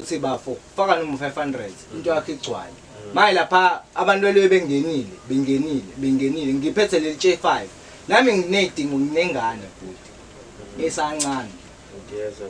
uthi bafo faka noma 500 into yakhe igcwale maye lapha abantu wele bengenile ngiphethe leli J5 nami nginedingo nginengane futhi esancane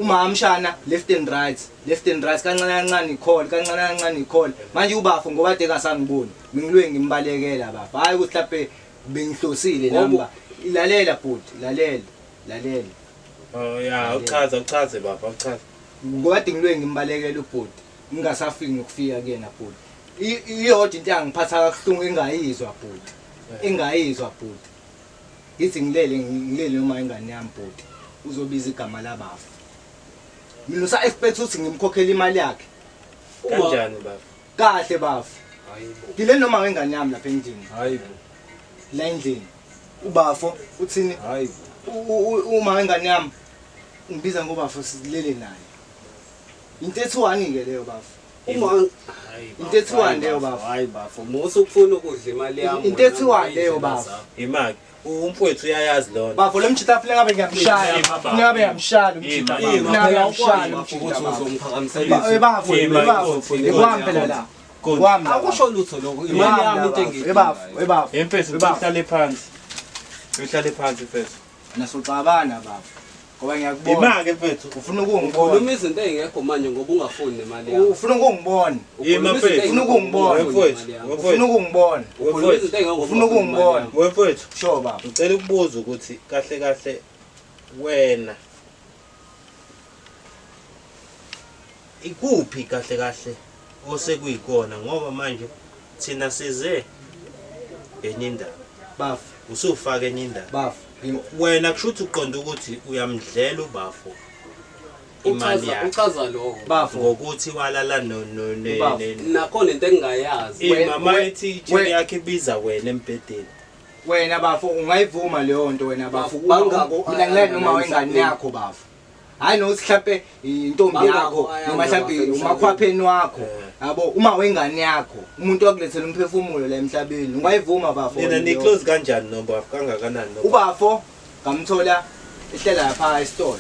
uma amshana left and right kancane icall manje ubafo ngoba de kasangiboni ngilwe ngimbalekela bafo hayi ukuthi laphe bengihlosile namba ilalela futhi lalela oh ya uchaze baba uchaze ngoba de ngilwe ngimbalekela ubhuti ngingasafiki nokufika kuyena futhi iyodwa into yangiphatha kahlungu engayizwa futhi ithi ngilele noma ingane yami futhi uzobiza igama labafu mina usa expect ukuthi ngimkhokhela imali yakhe kanjani baba kahle bafu hayibo ngile noma wengane yami lapha endlini hayibo la endlini ubafo uthini hayibo uma wengane yami ngibiza ngoba bafu silele naye into ethu1 ke leyo bafu uma into ethu1 leyo bafu hayi bafo musukufuna ukudla imali yami into ethu1 leyo bafu imali umfowethu uyayazi lona bafo lo mjita afile ngabe ngiyamshaya ngabe ngiyamshaya umjita bafu kwami phela la kwami akusho lutho lokho imali yami into engiyidinga bafu emfethu uhlale phansi mfethu nasocabana bafu ngoba ngiyakubona imake mfethu ufuna ukungibona ukhuluma izinto ezingekho manje ngoba ungafuni nemali yami ufuna ukungibona ufuna ukungibona ukhuluma izinto ezingekho ufuna ukungibona wemfethu sho baba ngicela ukubuza ukuthi kahle wena ikuphi kahle osekuyikona ngoba manje thina size enye indaba bafu usufaka enye indaba bafu wena kushuthi uqonda ukuthi uyamdlela ubafo imali yakhe uchaza lokho bafu ngokuthi walala nakhona into engingayazi imama ethi ijeni yakhe ibiza wena embedeni wena bafu ungayivuma leyo nto wena bafu mina ngilele noma wengane yakho bafu hayi nokuthi mhlawumbe intombi yakho noma mhlawumbe umakhwapheni wakho yabo uma wengane yakho umuntu wakulethela umphefumulo la emhlabeni ungayivuma bafu nina ni close kanjani nomba kangakanani ubafo ngamthola ehlela lapha esitolo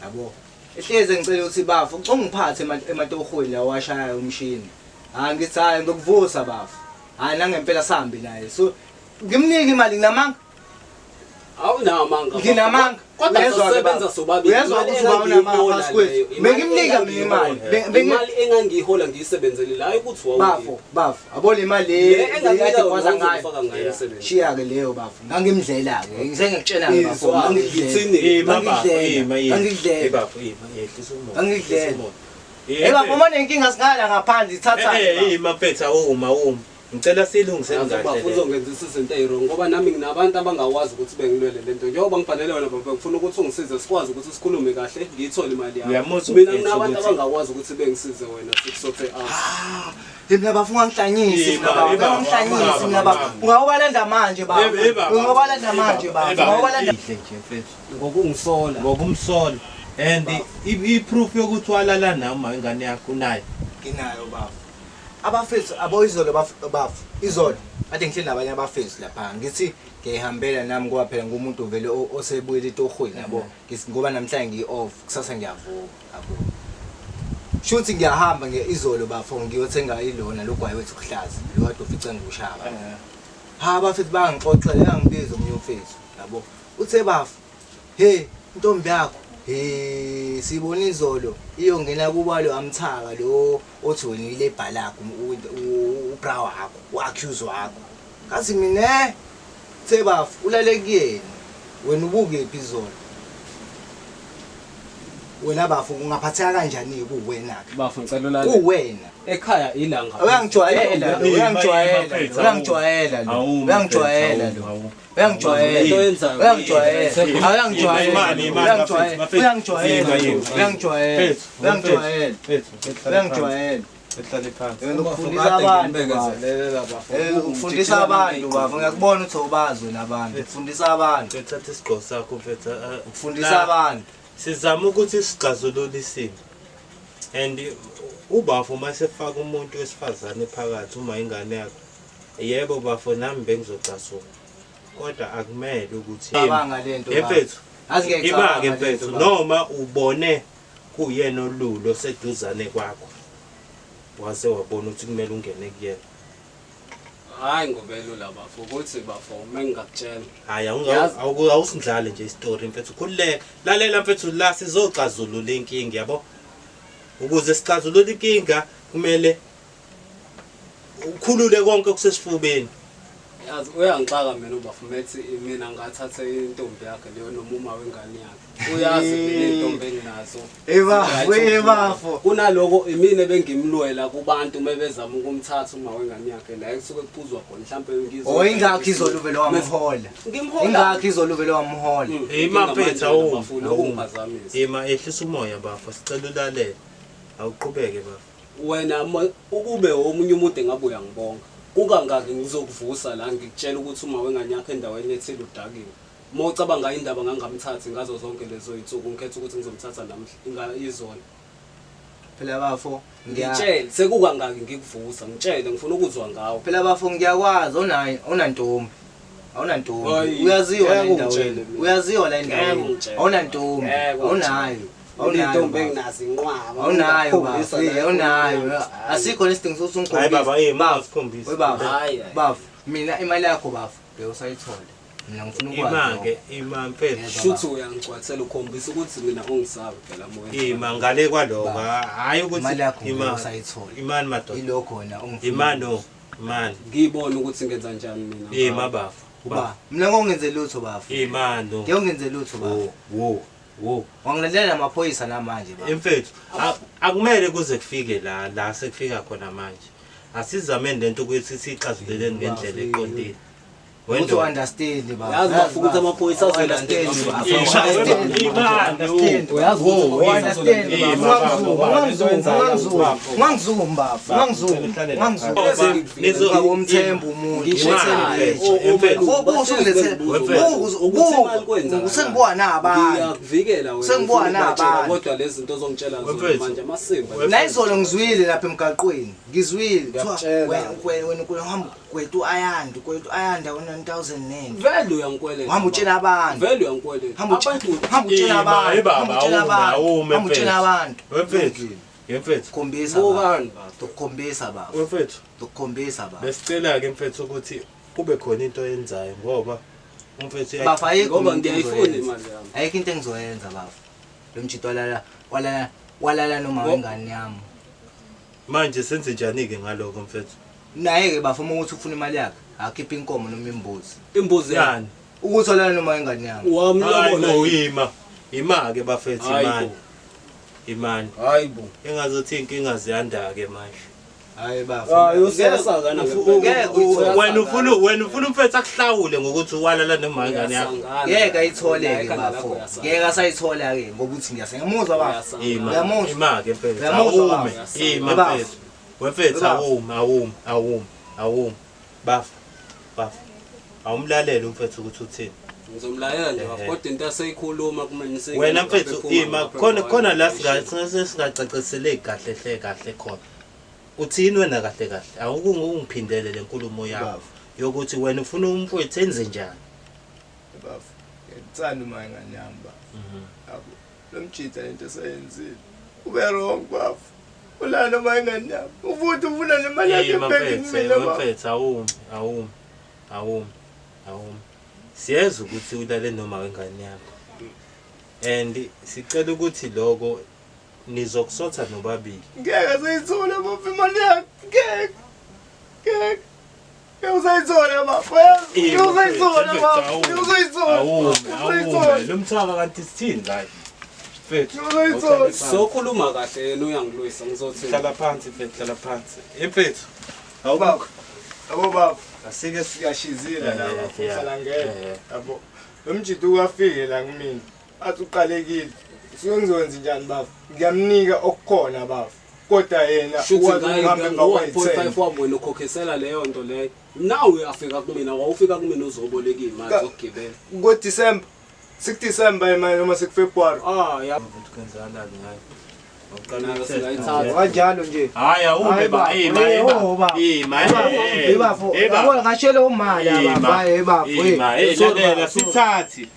yabo ehleze ngicela ukuthi bafu ungiphathe ematohweni la washaya umshini hayi ngithi hayi ngokuvusa bafu hayi nangempela sambi naye so ngimnika imali nginamanga awunamanga nginamanga kodwa sisebenza sobabili uyezwa ukuthi bawunamanga phasikwethu bengimnika mina imali engangiyihola ngiyisebenzele la ukuthi bafu abole imali le engakade kwaza ngayo shiya ke leyo bafu ngangimdlela ke ngizengikutshela bafu bafu manje inkinga singala ngaphandle ithatha maphetha uma ngicela silungise kahle uzongenza izinto ezirong ngoba nami nginabantu abangawazi ukuthi bengilwele lento njengoba ngifanele wena baba ngifuna ukuthi ungisize sikwazi ukuthi sikhulume kahle ngiyithole imali yami mina nginabantu abangawazi ukuthi bengisize wena sikusothe mina bafu ungangihlanyisi mina baba ungabalanda manje baba ungabalanda manje baba ungabalanda nje mfethu ngokumsola and i-proof yokuthi walala noma ingane yakho nayo nginayo baba abafethu aboyizolo bafu izolo ade ngihleli nabanye abafethu lapha ngithi ngiyihambela nami ngoba phela ngumuntu vele osebuyele etohweni yabo ngoba namhlanje ngiyi-off kusasa ngiyavuka yabo shuthi ngiyahamba izolo bafu ngiyothenga ilona logwayi wethu kuhlaza lo kade ufica ngushaba abafethu bangixoxela yangibiza umunye umfethu yabo uthe bafu hey intombi yakho sibona izolo iyongena kubalo amthaka lo othi wena ile bhalaka ubra wakho uaccuse wakho kazi mina sebafu ulale kuyena wena ubuke izolo wena bafu ungaphatheka kanjani kuwena ke bafu ngicela ulale kuwena ekhaya ilanga uyangijwayela ufundisa abantu bafu ngiyakubona ukuthi obazi nabantu ufundisa abantu uthatha isigqoko sakho mfethu ufundisa abantu sizama ukuthi sigazulule isimo and ubafo masefaka umuntu wesifazane phakathi uma ingane yakho yebo bafo nami bengizocasuka kodwa akumele ukuthi abanga lento mfethu ibake mfethu noma ubone kuyena olulo seduzane kwakho wase wabona ukuthi kumele ungene kuyena. Hayi ngobelula bafo ukuthi bafo mengakutshela. Hayi awusindlale nje istory mfethu khululeka lalela mfethu la sizoxazulula inkinga yabo. Ukuze sixazulule inkinga kumele ukhulule konke okusesifubeni. Yazi uyangixaka mina ubafumethi mina ngathatha intombi yakhe leyo nomuma wengane yakhe. Uyazi mina intombi enginazo. Bafo. Kunaloko imina bengimlwela kubantu mebezama ukumthatha uma wengane yakhe la ekusuke kuphuzwa khona mhlambe ngizwe. Ingakho izoluvele wamhola. Ngimhola. Ingakho izoluvele wamhola. Imaphetha awuphazamisa. Ehlisa umoya bafo sicela ulalela. Awuqhubeke bafo. Wena ukube omunye umuntu engabe uyangibonga. Kungangaki ngizokuvusa la ngikutshela ukuthi uma wengane yakhe endaweni ethile udakiwe. Mocabanga indaba ngangamthathi ngazo zonke lezo insuku ngikhetha ukuthi ngizomthatha namhla izona. Phela bafo ngitshela sekukangaki ngikuvusa ngitshele ngifuna ukuzwa ngawo. Phela bafo ngiyakwazi onantombi. Awunantombi. Uyaziwa la endaweni. Uyaziwa la endaweni. Awunantombi. Awunayo. Awunantombi enginazi inqwaba. Awunayo bafo. Awunayo. Asikho lesidingo sokuthi ungikhombise. Hayi baba masikhombise. We bafo. Mina imali yakho bafo uyosayithola. Mina ngifuna ukwazi. Ima mfethu. Shuthi uyangicwathela ukhombisa ukuthi mina ungisabe phela moya. Ngale kwaloko hayi ukuthi imali yakho uyosayithola. Imani madoda. Ilo khona ungifuna. Imani. Ngibona ukuthi ngenza njani mina. Bafo. Mina ngongenze lutho bafo. Imani. Ngiyongenze lutho bafo. Wo. Wangilalela amaphoyisa namanje bafo. Mfethu akumele kuze kufike la sekufika khona manje. Asizameni lento ukuthi sixazuleleni ngendlela eqondile. When to understand bafo. Yazi bafo ukuthi amaphoyisa azounderstand. Ngangizuma umthembu umuntu. Usengibona nabani? Ngiyakuvikela wena. Sengibona nabani? Kodwa lezi zinto zongitshela zona manje amasimba. Nayizolo ngizwile lapha emgaqweni. Ngizwile. Wena uhamba kwethu ayanda 1000 nene. Vele uyangikweleta. Hamba utshela abantu. Vele uyangikweleta. Hamba utshela abantu. Hamba utshela abantu. Mfethu. Khombisa abantu. Ukukhombisa baba. Mfethu. Ukukhombisa baba. Besicela ke mfethu ukuthi kube khona into oyenzayo ngoba umfethu baba ngoba ngiyayifuna imali yami. Ayikho into engizoyenza baba. Lo mjito walala noma wengane yami. Manje senze njani ke ngaloko mfethu? Naye ke bafuma ukuthi ufuna imali yakhe. Akhipha inkomo noma imbuzi. Imbuzi yani. Ukuthi walala noma wengane yami. Wamlobona ima ke bafethu imani. Hayibo. Engazothi inkinga ziyanda ke manje. Hayi bafo. Usesaka wena ufuna umfethu akuhlawule ngokuthi walala noma wengane yakho. Ngeke ayithole ke bafo. Ngeke asayithola ke ngokuthi ngiyasengimuzwa bafo. Ima ke mfethu. Awume. Ima mfethu. Wemfethu awum. Bafo. Awumlalele umfethu ukuthi uthini. Ngizomlalela nje kodwa into aseyikhuluma kumele nise. Wena mfethu ima khona la singacacisele kahle khona. Uthini wena kahle awukungiphindele lenkulumo yakho yokuthi wena ufuna umfowethu enze njani. Bafo ngithanda uma ingane yami bafo. Yabo lo mjita lento esayenzile ube wrong bafo. Ulana noma ingane yami ufuthi ufuna nemali yakhe ebhenki mina bafo. Mfethu awum. Siyeza ukuthi ulale noma wengane yakho. And sicela ukuthi lokho nizokusotha nobabili. Ngeke sayithola bafo imali yakhe. Ngeke. Uzayithola bafo. Uzayithola bafo. Awume. Lo mthaka kanti sithini la? Mfethu. Uzayithola. Sokhuluma kahle yena uyangilwisa ngizothi. Hlala phansi mfethu. Mfethu. Awubaba. Abo baba. Asike siyashizila la bafo sala ngeke. Yabo. Lo mjito uyafike la kimi. Athi uqalekile. Siyongizwenza njani bafo? Ngiyamnika okukhona bafo. Kodwa yena uhambe ngokwa.5 wami wena ukhokhesela leyo nto leyo. Now uyafika kumina wawufika kumina uzoboleka imali zokugibela. Ngo December 6 December imali noma 6 February. Yabo kwenzakalani ngayo. Kanjalo nje. Hayi awume ba bafo. Yabona ngashela umali baba bafo. Lalela sithathi.